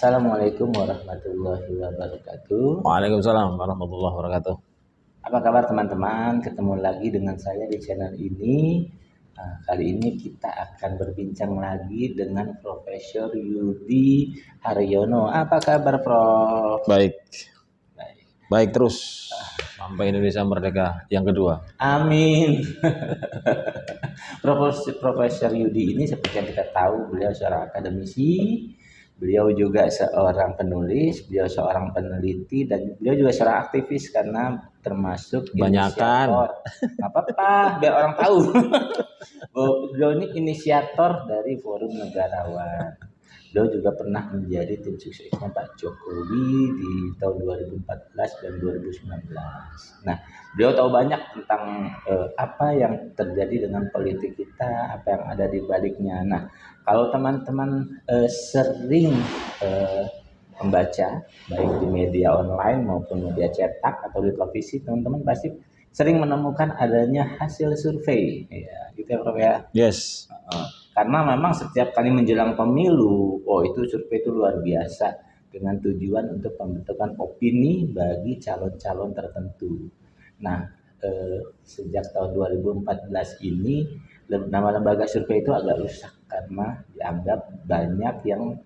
Assalamualaikum warahmatullahi wabarakatuh. Waalaikumsalam warahmatullahi wabarakatuh. Apa kabar teman-teman? Ketemu lagi dengan saya di channel ini. Kali ini kita akan berbincang lagi dengan Profesor Yudi Haryono. Apa kabar, Prof? Baik, Baik. baik terus sampai Indonesia merdeka yang kedua. Amin. Profesor Yudi ini seperti yang kita tahu, beliau seorang akademisi, beliau juga seorang penulis, beliau seorang peneliti, dan beliau juga seorang aktivis karena termasuk Banyakan. inisiator. Nggak apa-apa, biar orang tahu. Beliau ini inisiator dari Forum Negarawan. Beliau juga pernah menjadi tim suksesnya Pak Jokowi di tahun 2014 dan 2019. Nah, beliau tahu banyak tentang apa yang terjadi dengan politik kita, apa yang ada di baliknya. Nah, kalau teman-teman sering membaca baik di media online maupun media cetak atau di televisi, teman-teman pasti sering menemukan adanya hasil survei, ya, gitu ya, Prof ya. Yes. Karena memang setiap kali menjelang pemilu, itu survei itu luar biasa dengan tujuan untuk pembentukan opini bagi calon-calon tertentu. Nah, sejak tahun 2014 ini nama lembaga survei itu agak rusak karena dianggap banyak yang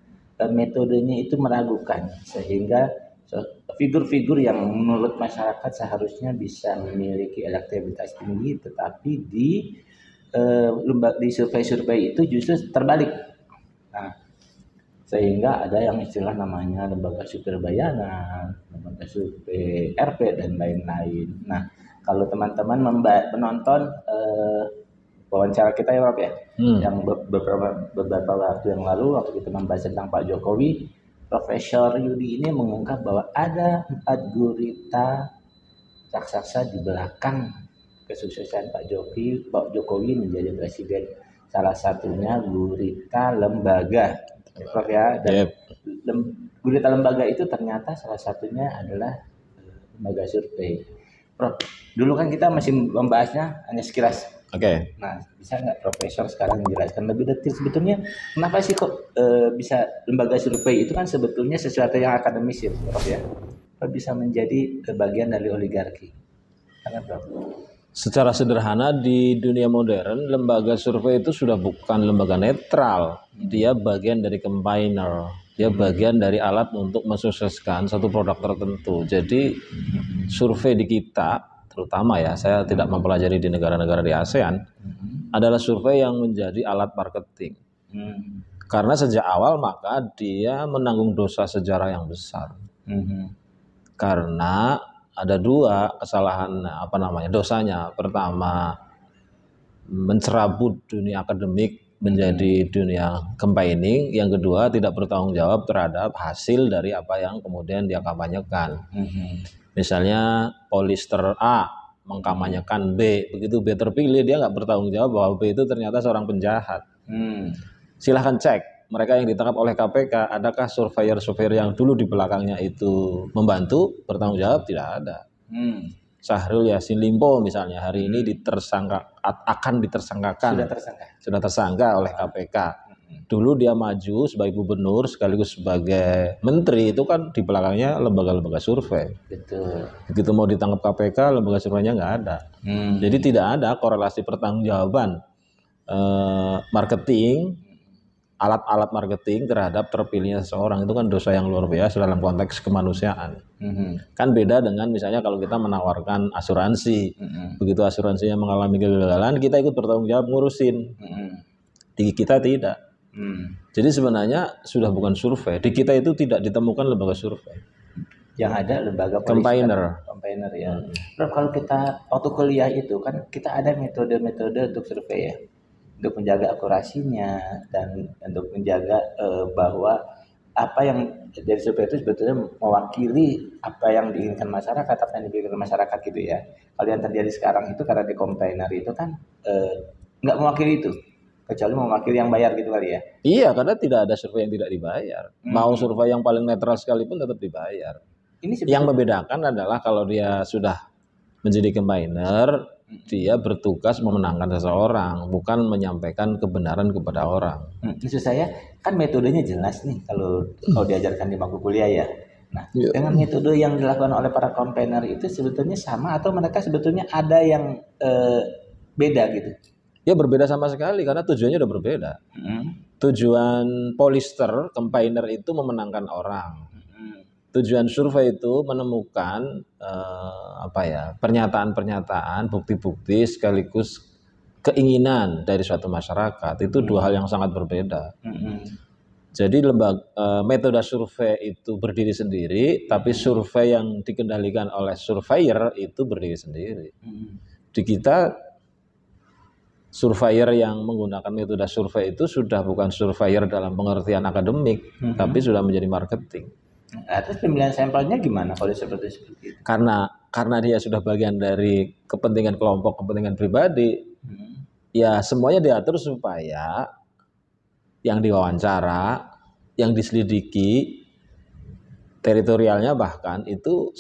metodenya itu meragukan, sehingga figur-figur yang menurut masyarakat seharusnya bisa memiliki elektabilitas tinggi, tetapi di survei-survei itu justru terbalik. Nah, sehingga ada yang istilah namanya lembaga survei bayangan, lembaga survei RP dan lain-lain. Nah, kalau teman-teman menonton wawancara kita ya, Rob ya, yang beberapa waktu yang lalu waktu kita membahas tentang Pak Jokowi, Profesor Yudi ini mengungkap bahwa ada 4 gurita raksasa di belakang kesuksesan Pak Jokowi menjadi presiden. Salah satunya gurita lembaga, Prof ya. Dan gurita lembaga itu ternyata salah satunya adalah lembaga survei. Prof, dulu kan kita masih membahasnya hanya sekilas. Oke. Nah, bisa nggak Profesor sekarang menjelaskan lebih detail sebetulnya kenapa sih kok bisa lembaga survei itu kan sebetulnya sesuatu yang akademis ya, Prof ya. Kok bisa menjadi bagian dari oligarki? Karena Prof. Secara sederhana di dunia modern, lembaga survei itu sudah bukan lembaga netral. Dia bagian dari combiner. Dia bagian dari alat untuk mensukseskan satu produk tertentu. Jadi survei di kita, terutama ya, saya tidak mempelajari di negara-negara di ASEAN, adalah survei yang menjadi alat marketing. Karena sejak awal maka dia menanggung dosa sejarah yang besar. Karena ada 2 kesalahan dosanya. Pertama, mencerabut dunia akademik menjadi dunia campaigning. Yang kedua, tidak bertanggung jawab terhadap hasil dari apa yang kemudian dia kampanyekan. Misalnya Polister A mengkampanyekan B, begitu B terpilih dia nggak bertanggung jawab bahwa B itu ternyata seorang penjahat. Silahkan cek mereka yang ditangkap oleh KPK, adakah surveyor-surveyor yang dulu di belakangnya itu membantu? Bertanggung jawab? Tidak ada. Syahrul Yassin Limpo misalnya hari ini akan ditersangkakan. Sudah tersangka oleh KPK. Dulu dia maju sebagai gubernur sekaligus sebagai menteri, itu kan di belakangnya lembaga-lembaga survei. Betul. Begitu mau ditangkap KPK, lembaga surveinya nggak ada. Jadi tidak ada korelasi pertanggungjawaban marketing, alat-alat marketing terhadap terpilihnya seseorang. Itu kan dosa yang luar biasa dalam konteks kemanusiaan. Kan beda dengan misalnya kalau kita menawarkan asuransi. Begitu asuransinya mengalami kegagalan, kita ikut bertanggung jawab ngurusin. Di kita tidak. Jadi sebenarnya sudah bukan survei. Di kita itu tidak ditemukan lembaga survei. Yang ada lembaga campaigner ya. Bro, kalau kita waktu kuliah itu kan kita ada metode-metode untuk survei ya, untuk menjaga akurasinya dan untuk menjaga bahwa apa yang dari survei itu sebetulnya mewakili apa yang diinginkan masyarakat, apa yang dipikirkan masyarakat gitu ya. Kalau yang terjadi sekarang itu karena di campaigner itu kan nggak mewakili itu, kecuali mewakili yang bayar gitu kali ya. Iya, karena tidak ada survei yang tidak dibayar. Mau survei yang paling netral sekalipun tetap dibayar. Yang membedakan adalah kalau dia sudah menjadi campaigner, dia bertugas memenangkan seseorang, bukan menyampaikan kebenaran kepada orang. Maksud saya kan metodenya jelas nih kalau diajarkan di bangku kuliah ya. Nah, dengan metode yang dilakukan oleh para campaigner itu sebetulnya sama atau mereka sebetulnya ada yang beda gitu? Ya berbeda sama sekali karena tujuannya udah berbeda. Tujuan pollster, campaigner itu memenangkan orang. Tujuan survei itu menemukan pernyataan-pernyataan, bukti-bukti sekaligus keinginan dari suatu masyarakat. Itu dua hal yang sangat berbeda. Jadi metode survei itu berdiri sendiri, tapi survei yang dikendalikan oleh surveyor itu berdiri sendiri. Di kita surveyor yang menggunakan metode survei itu sudah bukan surveyor dalam pengertian akademik, tapi sudah menjadi marketing. Nah, terus pemilihan sampelnya gimana kalau seperti itu? Karena dia sudah bagian dari kepentingan kelompok, kepentingan pribadi, ya semuanya diatur supaya yang diwawancara, yang diselidiki, teritorialnya bahkan itu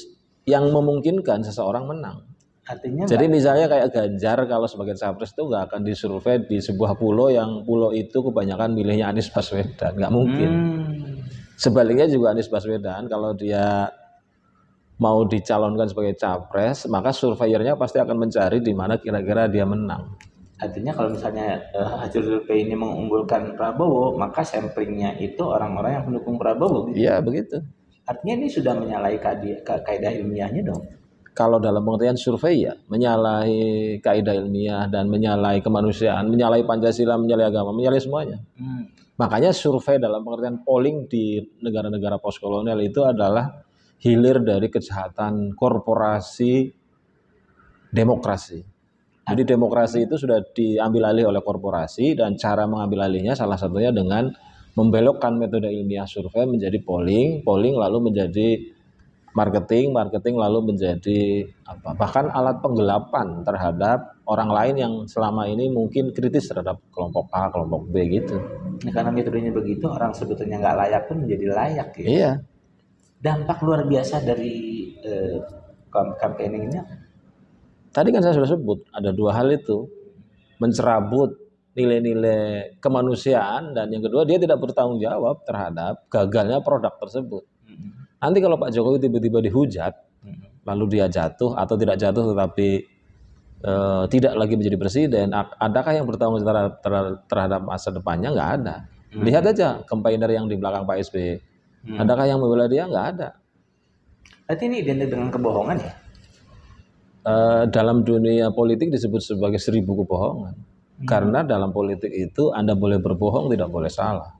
yang memungkinkan seseorang menang. Artinya jadi misalnya kayak Ganjar kalau sebagai capres itu nggak akan disurvei di sebuah pulau yang pulau itu kebanyakan milihnya Anies Baswedan, nggak mungkin. Sebaliknya juga Anies Baswedan kalau dia mau dicalonkan sebagai capres, maka surveyornya pasti akan mencari di mana kira-kira dia menang. Artinya kalau misalnya hasil survei ini mengunggulkan Prabowo, maka samplingnya itu orang-orang yang mendukung Prabowo. Gitu? Iya begitu. Artinya ini sudah menyalahi kaidah ilmiahnya dong. Kalau dalam pengertian survei ya menyalahi kaidah ilmiah dan menyalahi kemanusiaan, menyalahi Pancasila, menyalahi agama, menyalahi semuanya. Makanya survei dalam pengertian polling di negara-negara postkolonial itu adalah hilir dari kejahatan korporasi demokrasi. Jadi demokrasi itu sudah diambil alih oleh korporasi dan cara mengambil alihnya salah satunya dengan membelokkan metode ilmiah survei menjadi polling lalu menjadi marketing lalu menjadi bahkan alat penggelapan terhadap orang lain yang selama ini mungkin kritis terhadap kelompok A, kelompok B gitu. Nah, karena metodenya begitu, orang sebetulnya nggak layak pun menjadi layak ya. Iya. Dampak luar biasa dari campaigning ini. Tadi kan saya sudah sebut ada dua hal itu, mencerabut nilai-nilai kemanusiaan dan yang kedua dia tidak bertanggung jawab terhadap gagalnya produk tersebut. Nanti kalau Pak Jokowi tiba-tiba dihujat, lalu dia jatuh atau tidak jatuh tetapi tidak lagi menjadi presiden, adakah yang bertanggung jawab terhadap masa depannya? Nggak ada. Lihat aja campaigner yang di belakang Pak SBY. Adakah yang membela dia? Nggak ada. Berarti ini identik dengan kebohongan ya? Dalam dunia politik disebut sebagai 1000 kebohongan. Karena dalam politik itu Anda boleh berbohong, tidak boleh salah.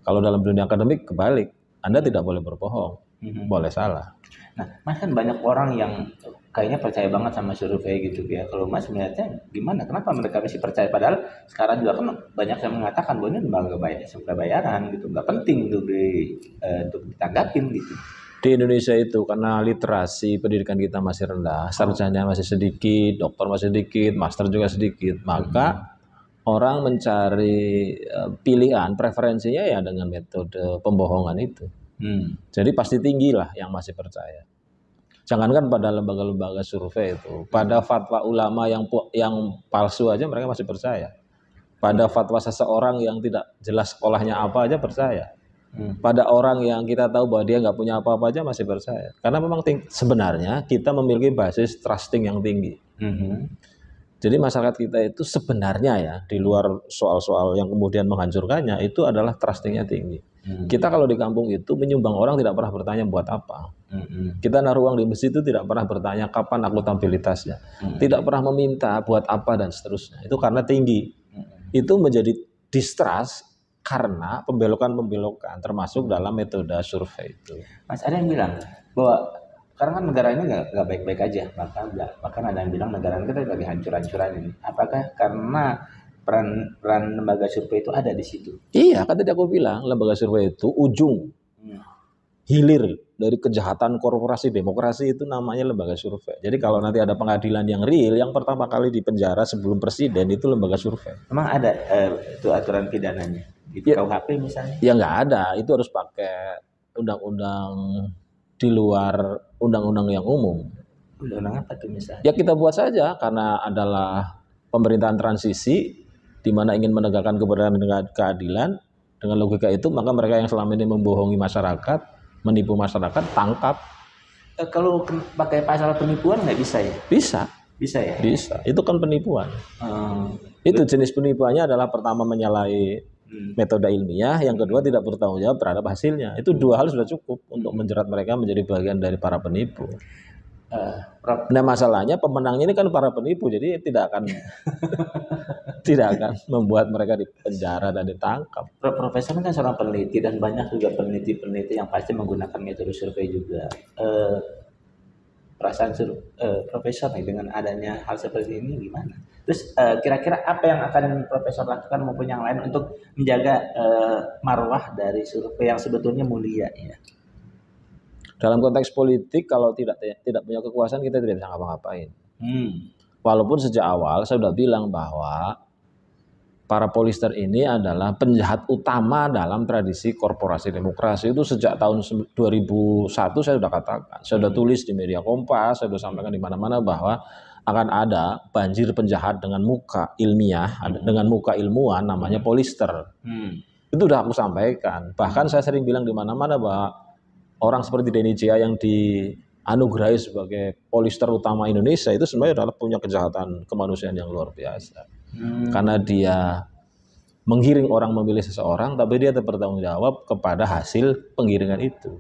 Kalau dalam dunia akademik kebalik. Anda tidak boleh berbohong, boleh salah. Nah, Mas kan banyak orang yang kayaknya percaya banget sama survei gitu ya. Kalau Mas melihatnya gimana? Kenapa mereka masih percaya? Padahal sekarang juga kan banyak yang mengatakan bahwa ini lembaga bayaran gitu, nggak penting untuk ditanggapin gitu. Di Indonesia itu karena literasi pendidikan kita masih rendah, sarjana masih sedikit, dokter masih sedikit, master juga sedikit, maka orang mencari pilihan, preferensinya ya dengan metode pembohongan itu. Jadi pasti tinggi lah yang masih percaya. Jangankan pada lembaga-lembaga survei itu, pada fatwa ulama yang palsu aja mereka masih percaya. Pada fatwa seseorang yang tidak jelas sekolahnya apa aja percaya. Pada orang yang kita tahu bahwa dia nggak punya apa-apa aja masih percaya. Karena memang sebenarnya kita memiliki basis trusting yang tinggi. Jadi masyarakat kita itu sebenarnya ya di luar soal-soal yang kemudian menghancurkannya itu adalah trustingnya tinggi. Kita kalau di kampung itu menyumbang orang tidak pernah bertanya buat apa. Kita naruh uang di masjid itu tidak pernah bertanya kapan akuntabilitasnya. Tidak pernah meminta buat apa dan seterusnya. Itu karena tinggi. Itu menjadi distrust karena pembelokan-pembelokan termasuk dalam metode survei itu. Mas ada yang bilang bahwa sekarang kan negara ini nggak baik-baik aja, bahkan ada yang bilang negara kita lagi hancur-hancuran ini. Apakah karena peran lembaga survei itu ada di situ? Iya, kan tadi aku bilang lembaga survei itu ujung hilir dari kejahatan korporasi demokrasi itu namanya lembaga survei. Jadi kalau nanti ada pengadilan yang real, yang pertama kali di penjara sebelum presiden itu lembaga survei. Memang ada itu aturan pidananya di KUHP misalnya? Ya nggak ada, itu harus pakai undang-undang di luar undang-undang yang umum. Undang-undang apa tuh misalnya? Ya kita buat saja karena adalah pemerintahan transisi di mana ingin menegakkan kebenaran dengan keadilan. Dengan logika itu maka mereka yang selama ini membohongi masyarakat, menipu masyarakat, tangkap. Kalau pakai pasal penipuan nggak bisa ya? Bisa, Bisa ya? bisa. Itu kan penipuan. Hmm. Itu jenis penipuannya adalah pertama menyalahi metode ilmiah, yang kedua tidak bertanggung jawab terhadap hasilnya. Itu dua hal sudah cukup untuk menjerat mereka menjadi bagian dari para penipu. Nah masalahnya pemenangnya ini kan para penipu, jadi tidak akan tidak akan membuat mereka di penjara dan ditangkap. Profesor kan seorang peneliti dan banyak juga peneliti-peneliti yang pasti menggunakan metode survei juga. Perasaan profesor nih dengan adanya hal seperti ini gimana? Terus kira-kira apa yang akan profesor lakukan maupun yang lain untuk menjaga marwah dari survei yang sebetulnya mulia ya? Dalam konteks politik kalau tidak punya kekuasaan kita tidak bisa ngapa-ngapain. Walaupun sejak awal saya sudah bilang bahwa para polister ini adalah penjahat utama dalam tradisi korporasi demokrasi. Itu sejak tahun 2001 saya sudah katakan. Saya sudah tulis di media Kompas, saya sudah sampaikan di mana-mana bahwa akan ada banjir penjahat dengan muka ilmiah, dengan muka ilmuwan namanya polister. Itu sudah aku sampaikan. Bahkan saya sering bilang di mana-mana bahwa orang seperti Denny Jaya yang dianugerahi sebagai polister utama Indonesia itu sebenarnya adalah punya kejahatan kemanusiaan yang luar biasa. Karena dia menggiring orang memilih seseorang, tapi dia bertanggung jawab kepada hasil penggiringan itu.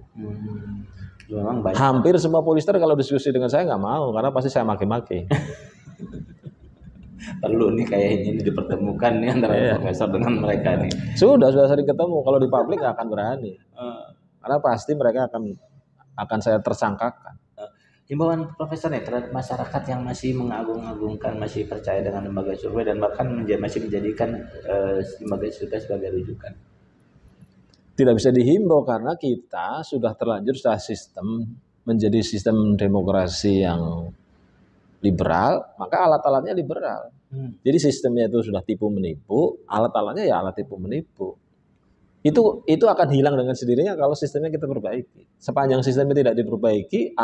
Hampir semua polister kalau diskusi dengan saya nggak mau, karena pasti saya maki-maki. Perlu nih kayak ini dipertemukan nih antara profesor dengan mereka nih. Sudah sering ketemu. Kalau di publik nggak akan berani. Karena pasti mereka akan saya tersangkakan. Himbauan profesor nih terhadap masyarakat yang masih mengagung-agungkan, masih percaya dengan lembaga survei dan bahkan masih menjadikan lembaga survei sebagai rujukan. Tidak bisa dihimbau karena kita sudah terlanjur setelah sistem menjadi sistem demokrasi yang liberal, maka alat-alatnya liberal. Jadi sistemnya itu sudah tipu menipu, alat-alatnya ya alat tipu menipu. Itu akan hilang dengan sendirinya kalau sistemnya kita perbaiki. Sepanjang sistemnya tidak diperbaiki,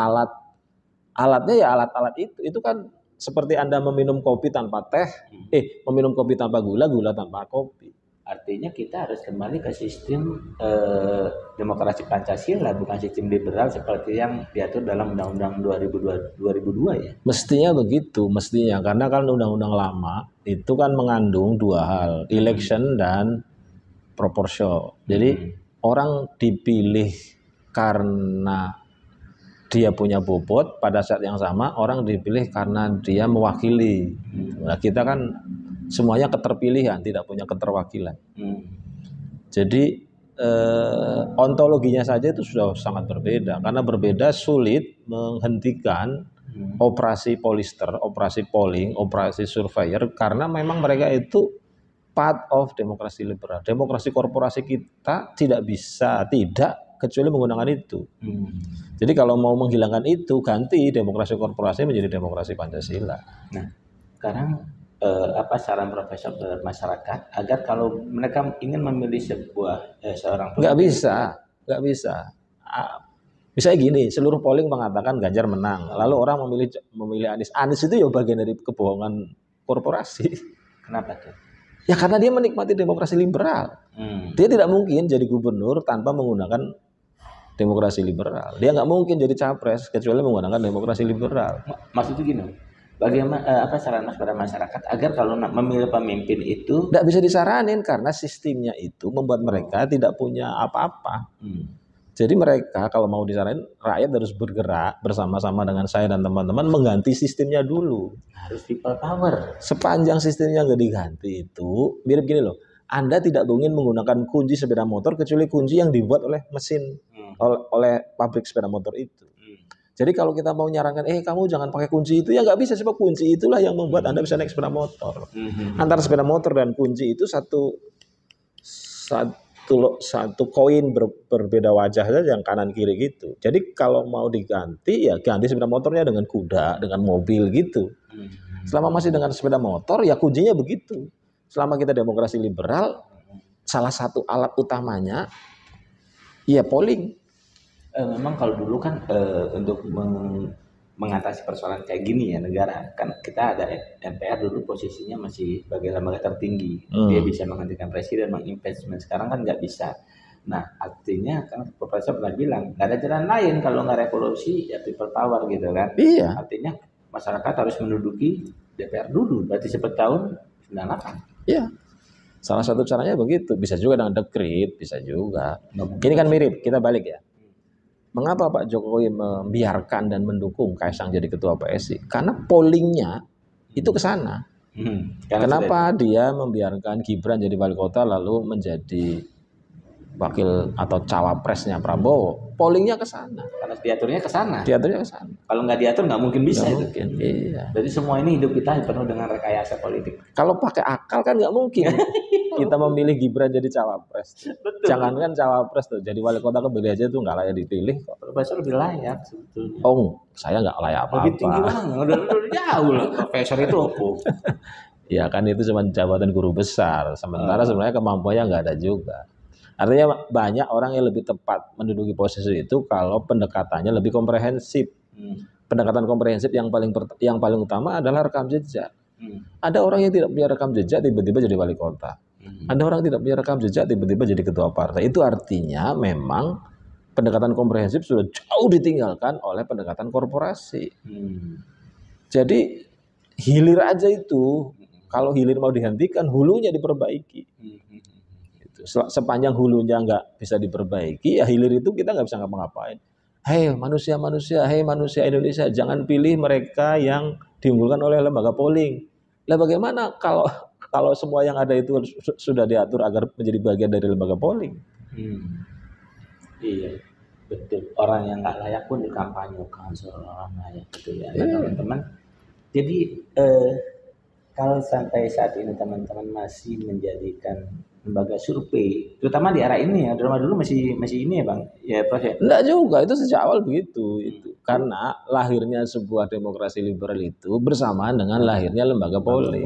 alatnya ya alat-alat itu kan seperti Anda meminum kopi tanpa teh, meminum kopi tanpa gula, gula tanpa kopi. Artinya kita harus kembali ke sistem demokrasi Pancasila, bukan sistem liberal seperti yang diatur dalam Undang-Undang 2002 ya. Mestinya begitu, mestinya karena kan undang-undang lama itu kan mengandung dua hal, election dan proporsional. Jadi orang dipilih karena dia punya bobot, pada saat yang sama orang dipilih karena dia mewakili. Nah, kita kan semuanya keterpilihan, tidak punya keterwakilan. Jadi ontologinya saja itu sudah sangat berbeda. Karena berbeda sulit menghentikan operasi polister, operasi polling, operasi surveyor karena memang mereka itu part of demokrasi liberal. Demokrasi korporasi kita tidak bisa kecuali menggunakan itu. Jadi kalau mau menghilangkan itu, ganti demokrasi korporasi menjadi demokrasi Pancasila. Nah, sekarang apa saran profesor terhadap masyarakat agar kalau mereka ingin memilih seorang nggak bisa. Misalnya gini, seluruh polling mengatakan Ganjar menang, lalu orang memilih Anies. Anies itu ya bagian dari kebohongan korporasi. Kenapa tuh? Ya karena dia menikmati demokrasi liberal. Dia tidak mungkin jadi gubernur tanpa menggunakan demokrasi liberal. Dia nggak mungkin jadi capres kecuali menggunakan demokrasi liberal. Maksudnya gini, bagaimana saran mas pada masyarakat agar kalau memilih pemimpin itu tidak bisa disaranin karena sistemnya itu membuat mereka tidak punya apa-apa. Jadi mereka kalau mau disaranin, rakyat harus bergerak bersama-sama dengan saya dan teman-teman mengganti sistemnya dulu. Harus people power. Sepanjang sistemnya nggak diganti itu, mirip gini loh. Anda tidak ingin menggunakan kunci sepeda motor kecuali kunci yang dibuat oleh mesin, oleh pabrik sepeda motor itu. Jadi kalau kita mau nyarankan, kamu jangan pakai kunci itu, ya nggak bisa, sebab kunci itulah yang membuat Anda bisa naik sepeda motor. Antara sepeda motor dan kunci itu satu koin berbeda wajah saja, yang kanan kiri gitu. Jadi kalau mau diganti ya ganti sepeda motornya dengan kuda, dengan mobil gitu. Selama masih dengan sepeda motor ya kuncinya begitu. Selama kita demokrasi liberal, salah satu alat utamanya ya polling. Memang kalau dulu kan untuk mengatasi persoalan kayak gini ya negara. Kan kita ada MPR dulu posisinya masih sebagai lembaga tertinggi. Dia bisa menghentikan presiden, mengimpeachment. Sekarang kan nggak bisa. Nah, artinya kan Profesor pernah bilang nggak ada jalan lain kalau nggak revolusi ya people power gitu kan. Iya. Artinya masyarakat harus menduduki DPR dulu. Berarti seperti tahun 98. Iya. Salah satu caranya begitu. Bisa juga dengan dekret, bisa juga. Ini kan mirip, kita balik ya. Mengapa Pak Jokowi membiarkan dan mendukung Kaisang jadi ketua PSI? Karena pollingnya itu ke sana. Kenapa dia membiarkan Gibran jadi wali kota lalu menjadi wakil atau cawapresnya Prabowo? Pollingnya ke sana. Karena diaturnya ke sana. Diaturnya ke sana. Kalau nggak diatur nggak mungkin bisa itu. Mungkin. Iya. Jadi semua ini hidup kita penuh dengan rekayasa politik. Kalau pakai akal kan nggak mungkin kita memilih Gibran jadi cawapres. Betul. Jangankan cawapres tuh, jadi wali kota kebeli aja tuh nggak layak dipilih. Profesor lebih layak sebetulnya. Oh, saya nggak layak apa-apa. Lebih tinggi banget, udah jauh lah. Profesor itu apa? Ya kan itu cuma jabatan guru besar. Sementara sebenarnya kemampuannya nggak ada juga. Artinya banyak orang yang lebih tepat menduduki posisi itu kalau pendekatannya lebih komprehensif. Pendekatan komprehensif yang paling utama adalah rekam jejak. Ada orang yang tidak punya rekam jejak tiba-tiba jadi wali kota. Ada orang yang tidak punya rekam jejak tiba-tiba jadi ketua partai. Itu artinya memang pendekatan komprehensif sudah jauh ditinggalkan oleh pendekatan korporasi. Jadi hilir aja itu. Kalau hilir mau dihentikan, hulunya diperbaiki. Sepanjang hulunya nggak bisa diperbaiki, ya hilir itu kita nggak bisa ngapa-ngapain. Hei manusia Indonesia, jangan pilih mereka yang diunggulkan oleh lembaga polling. Lah bagaimana kalau semua yang ada itu sudah diatur agar menjadi bagian dari lembaga polling? Iya, betul. Orang yang nggak layak pun dikampanyekan seolah layak gitu ya, teman-teman. Jadi kalau sampai saat ini teman-teman masih menjadikan lembaga survei, terutama di era ini ya, dulu masih ini ya Bang, ya Prof ya? Enggak juga, itu sejak awal begitu. Itu karena lahirnya sebuah demokrasi liberal itu bersamaan dengan lahirnya lembaga polling.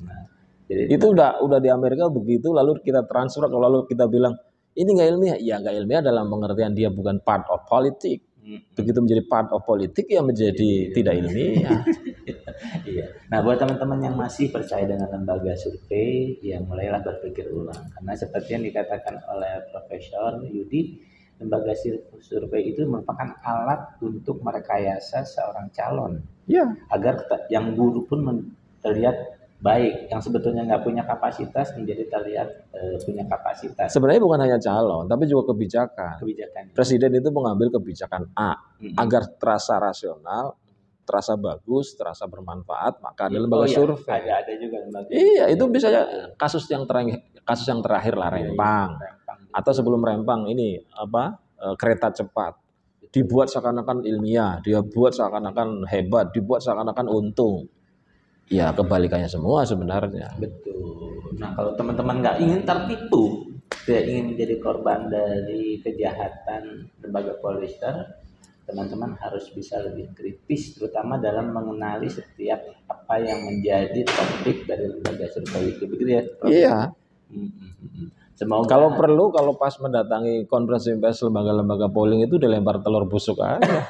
Nah, jadi itu udah di Amerika begitu, lalu kita transfer, lalu kita bilang ini nggak ilmiah, ya nggak ilmiah dalam pengertian dia bukan part of politik. Begitu menjadi part of politik ya menjadi tidak ilmiah. Iya. Nah, buat teman-teman yang masih percaya dengan lembaga survei, ya mulailah berpikir ulang. Karena seperti yang dikatakan oleh Profesor Yudi, lembaga survei itu merupakan alat untuk merekayasa seorang calon. Ya. Agar yang buruk pun terlihat baik, yang sebetulnya nggak punya kapasitas menjadi terlihat punya kapasitas. Sebenarnya bukan hanya calon, tapi juga kebijakan. Presiden itu mengambil kebijakan A agar terasa rasional, terasa bagus, terasa bermanfaat, maka ada lembaga survei. Ada juga lembaga. Iya, itu misalnya kasus yang terakhir lah Rempang. Atau sebelum Rempang ini kereta cepat. Dibuat seakan-akan ilmiah, dia buat seakan-akan hebat, dibuat seakan-akan untung. Ya kebalikannya semua sebenarnya. Betul. Nah kalau teman-teman nggak ingin tertipu, tidak ingin menjadi korban dari kejahatan lembaga polster, teman-teman harus bisa lebih kritis, terutama dalam mengenali setiap apa yang menjadi topik dari lembaga survei itu, begitu ya? Iya. Semoga kalau perlu, kalau pas mendatangi konferensi pers lembaga-lembaga polling itu dilempar telur busuk aja.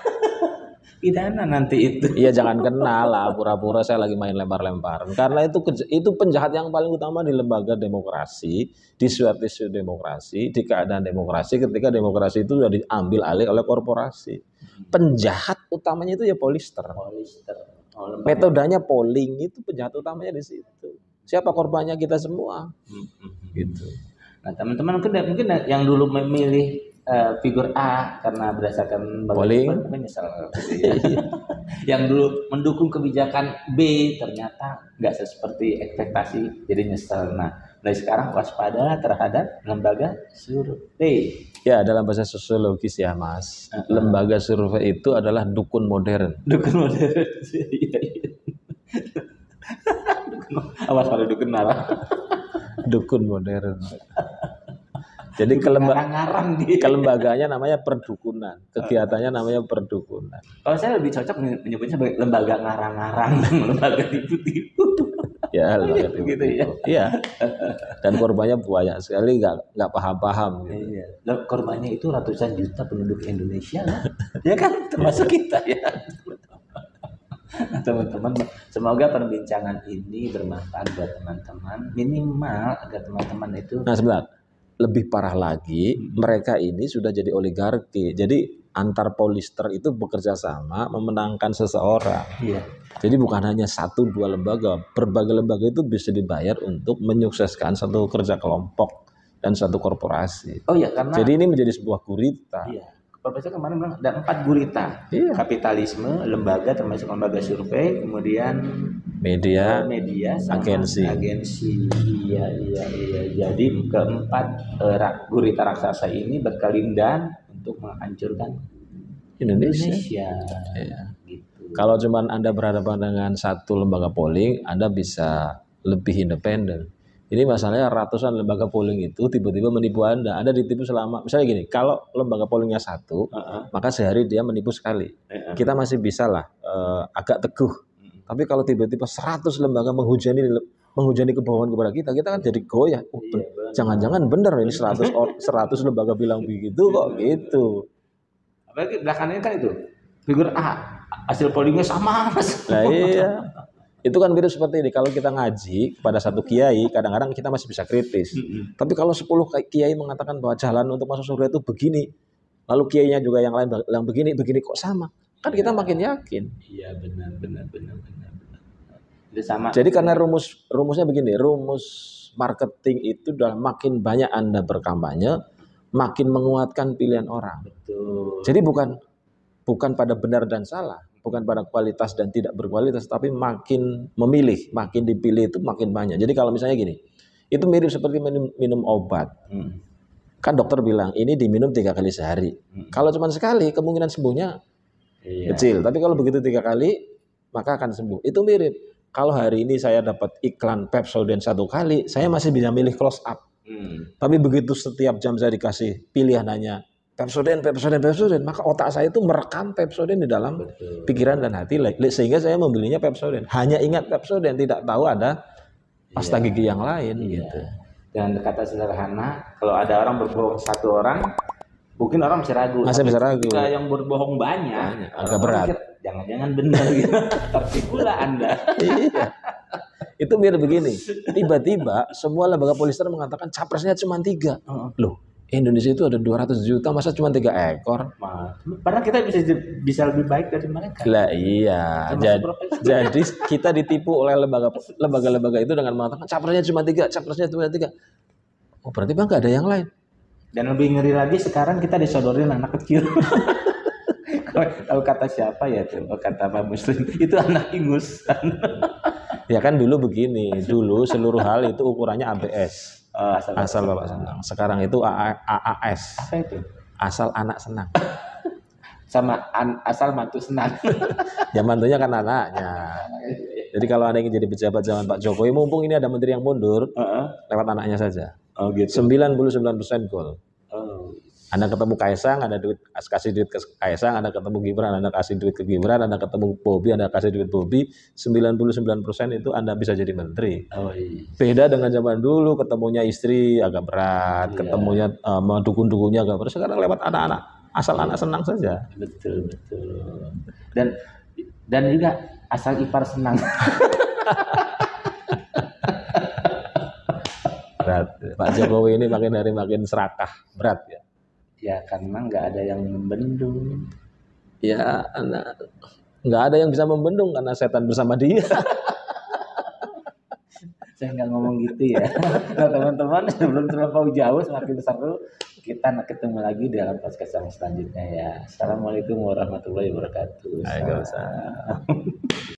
Pidana nanti itu. Iya jangan kenal lah, pura-pura saya lagi main lempar-lemparan. Karena itu penjahat yang paling utama di lembaga demokrasi, di suatu isu demokrasi, di keadaan demokrasi, ketika demokrasi itu sudah diambil alih oleh korporasi. Penjahat utamanya itu ya polster. Metodenya polling itu penjahat utamanya di situ. Siapa korbannya? Kita semua. Gitu. Nah teman-teman mungkin yang dulu memilih figur A karena berdasarkan polling nyesel. Yang dulu mendukung kebijakan B ternyata nggak seperti ekspektasi, jadi nyesel. Nah dari sekarang waspada terhadap lembaga survei. Ya dalam bahasa sosiologis ya Mas, lembaga survei itu adalah dukun modern. Dukun modern. Awas pada dukun marah. Dukun modern. Jadi kelembagaannya namanya perdukunan, kegiatannya namanya perdukunan. Kalau saya lebih cocok menyebutnya sebagai lembaga ngarang-ngarang, lembaga tipu-tipu. Ya, lembaga tipu-tipu. Gitu ya. Iya. Dan korbannya banyak sekali, nggak paham-paham. Gitu. Iya. Korbannya itu ratusan juta penduduk Indonesia lah, ya kan, termasuk kita ya. Teman-teman, semoga perbincangan ini bermanfaat buat teman-teman. Minimal agar teman-teman itu. Nah sebentar, lebih parah lagi, mereka ini sudah jadi oligarki. Jadi antar polister itu bekerja sama memenangkan seseorang. Iya. Jadi bukan hanya 1-2 lembaga, berbagai lembaga itu bisa dibayar untuk menyukseskan satu kerja kelompok dan satu korporasi. Oh ya, karena jadi ini menjadi sebuah gurita. Iya. Profesor kemarin bilang ada 4 gurita. Iya. Kapitalisme, lembaga termasuk lembaga survei, kemudian Media, media sama agensi. Iya. Jadi keempat gurita raksasa ini berkelindan untuk menghancurkan Indonesia. Iya. Gitu. Kalau cuman Anda berhadapan dengan satu lembaga polling, Anda bisa lebih independen. Ini masalahnya ratusan lembaga polling itu tiba-tiba menipu Anda. Anda ditipu selama, misalnya gini, kalau lembaga pollingnya 1, maka sehari dia menipu sekali. Kita masih bisa lah agak teguh. Tapi kalau tiba-tiba 100 lembaga menghujani kebohongan kepada kita kan jadi goyah. Jangan-jangan benar ini 100 lembaga bilang begitu kok gitu. Apalagi belakangan kan itu figur A hasil pollingnya sama mas. Nah iya. Itu kan mirip seperti ini. Kalau kita ngaji kepada satu kiai, kadang-kadang kita masih bisa kritis. Tapi kalau 10 kiai mengatakan bahwa jalan untuk masuk surga itu begini, lalu kiainya juga yang lain bilang begini kok sama, kan kita makin yakin. Iya benar. Itu sama. Jadi karena rumusnya begini, rumus marketing itu adalah makin banyak Anda berkampanye, makin menguatkan pilihan orang. Betul. Jadi bukan pada benar dan salah, bukan pada kualitas dan tidak berkualitas, tapi makin memilih, makin dipilih itu makin banyak. Jadi kalau misalnya gini, itu mirip seperti minum obat. Kan dokter bilang ini diminum 3 kali sehari. Kalau cuma sekali, kemungkinan sembuhnya kecil. Tapi kalau begitu 3 kali, maka akan sembuh. Itu mirip. Kalau hari ini saya dapat iklan Pepsodent 1 kali, saya masih bisa milih close up. Tapi begitu setiap jam saya dikasih pilihan hanya Pepsodent, maka otak saya itu merekam Pepsodent di dalam pikiran dan hati, sehingga saya membelinya Pepsodent. Hanya ingat Pepsodent, tidak tahu ada pasta gigi yang lain gitu. Dan kata sederhana, kalau ada orang berbohong 1 orang, mungkin orang masih ragu. Masih bisa ragu. Jika yang berbohong banyak, agak berat. Jangan-jangan benar gitu. Tertipulah Anda. Iya. Itu mirip begini. Tiba-tiba semua lembaga polister mengatakan capresnya cuma 3. Loh, Indonesia itu ada 200 juta, masa cuma 3 ekor? Padahal kita bisa lebih baik dari mereka. Lah iya. Jadi kita ditipu oleh lembaga-lembaga itu dengan mengatakan capresnya cuma 3. Oh, berarti bang nggak ada yang lain. Dan lebih ngeri lagi sekarang kita disodorin anak kecil. Kalau kata siapa ya tuh? Kata Pak Muslim itu anak ingusan. Ya kan dulu begini, dulu seluruh hal itu ukurannya ABS. Asal Bapak senang. Sekarang itu AAS. Apa itu? Asal anak senang. Sama asal mantu senang. Ya mantunya kan anaknya. Jadi kalau Anda ingin jadi pejabat zaman Pak Jokowi, mumpung ini ada menteri yang mundur, lewat anaknya saja. Oh gitu. 99% gol. Anda ketemu Kaisang, Anda kasih duit ke Kaisang, Anda ketemu Gibran, Anda kasih duit ke Gibran, Anda ketemu Bobi, Anda kasih duit Bobi, 99% itu Anda bisa jadi menteri. Oh, iya. Beda dengan zaman dulu, ketemunya istri agak berat, ketemunya dukun-dukunnya agak berat. Sekarang lewat anak-anak, asal anak senang saja. Betul. Dan juga asal ipar senang. Berat. Pak Jokowi ini makin hari makin serakah, berat ya. Ya karena nggak ada yang membendung. Ya nggak ada yang bisa membendung karena setan bersama dia. Saya nggak ngomong gitu ya. Nah teman-teman sebelum terlalu jauh semakin seru, kita ketemu lagi dalam podcast yang selanjutnya ya. Assalamualaikum warahmatullahi wabarakatuh. Waalaikumsalam.